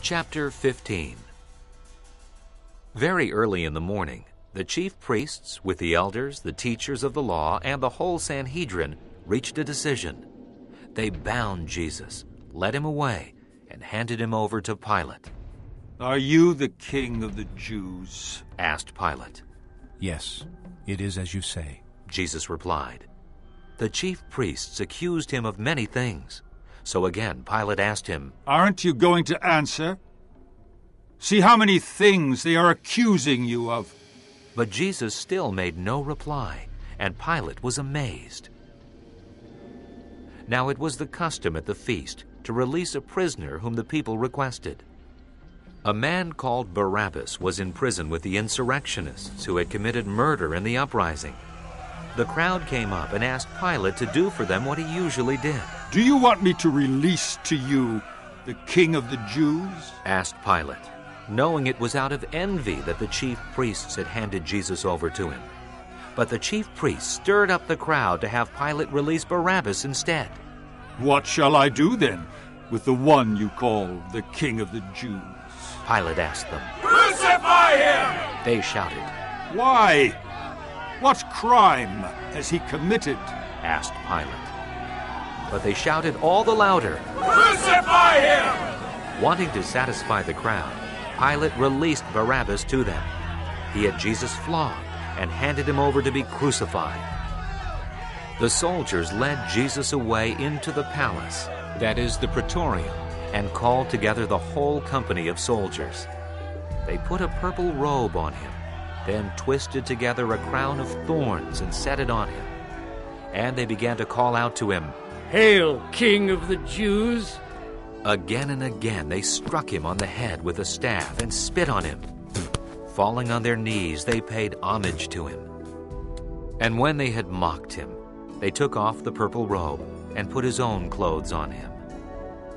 Chapter 15. Very early in the morning, the chief priests, with the elders, the teachers of the law, and the whole Sanhedrin, reached a decision. They bound Jesus, led him away, and handed him over to Pilate. "Are you the king of the Jews?" asked Pilate. "Yes, it is as you say," Jesus replied. The chief priests accused him of many things. So again Pilate asked him, "Aren't you going to answer? See how many things they are accusing you of." But Jesus still made no reply, and Pilate was amazed. Now it was the custom at the feast to release a prisoner whom the people requested. A man called Barabbas was in prison with the insurrectionists who had committed murder in the uprising. The crowd came up and asked Pilate to do for them what he usually did. "Do you want me to release to you the king of the Jews?" asked Pilate, knowing it was out of envy that the chief priests had handed Jesus over to him. But the chief priests stirred up the crowd to have Pilate release Barabbas instead. "What shall I do then with the one you call the king of the Jews?" Pilate asked them. "Crucify him!" They shouted. "Why? What crime has he committed?" asked Pilate. But they shouted all the louder. "Crucify him!" Wanting to satisfy the crowd, Pilate released Barabbas to them. He had Jesus flogged and handed him over to be crucified. The soldiers led Jesus away into the palace, that is the Praetorium, and called together the whole company of soldiers. They put a purple robe on him, then twisted together a crown of thorns and set it on him. And they began to call out to him, "Hail, King of the Jews!" Again and again they struck him on the head with a staff and spit on him. Falling on their knees, they paid homage to him. And when they had mocked him, they took off the purple robe and put his own clothes on him.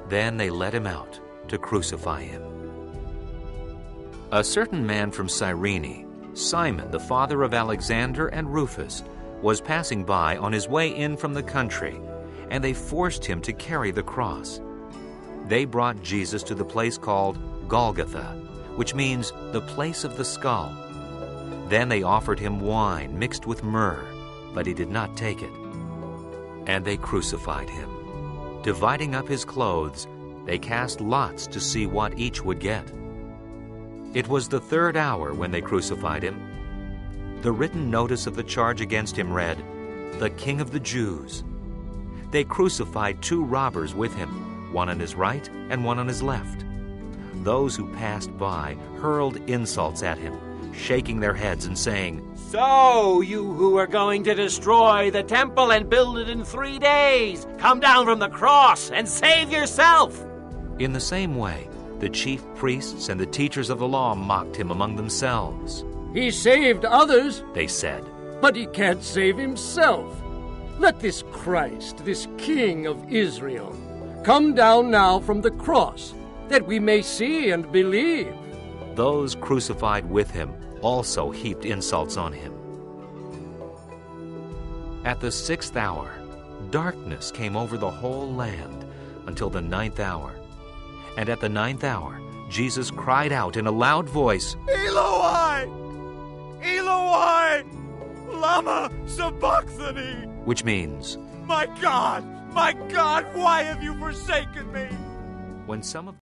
Then they led him out to crucify him. A certain man from Cyrene, Simon, the father of Alexander and Rufus, was passing by on his way in from the country, and they forced him to carry the cross. They brought Jesus to the place called Golgotha, which means the place of the skull. Then they offered him wine mixed with myrrh, but he did not take it. And they crucified him. Dividing up his clothes, they cast lots to see what each would get. It was the third hour when they crucified him. The written notice of the charge against him read, "The King of the Jews." They crucified 2 robbers with him, one on his right and one on his left. Those who passed by hurled insults at him, shaking their heads and saying, "So, you who are going to destroy the temple and build it in 3 days, come down from the cross and save yourself!" In the same way, the chief priests and the teachers of the law mocked him among themselves. "He saved others, They said, but he can't save himself. Let this Christ, this King of Israel, come down now from the cross, that we may see and believe." Those crucified with him also heaped insults on him. At the 6th hour, darkness came over the whole land until the 9th hour. And at the 9th hour, Jesus cried out in a loud voice, "Eloi! Eloi! Lama sabachthani!" which means, My God, why have you forsaken me?" when some of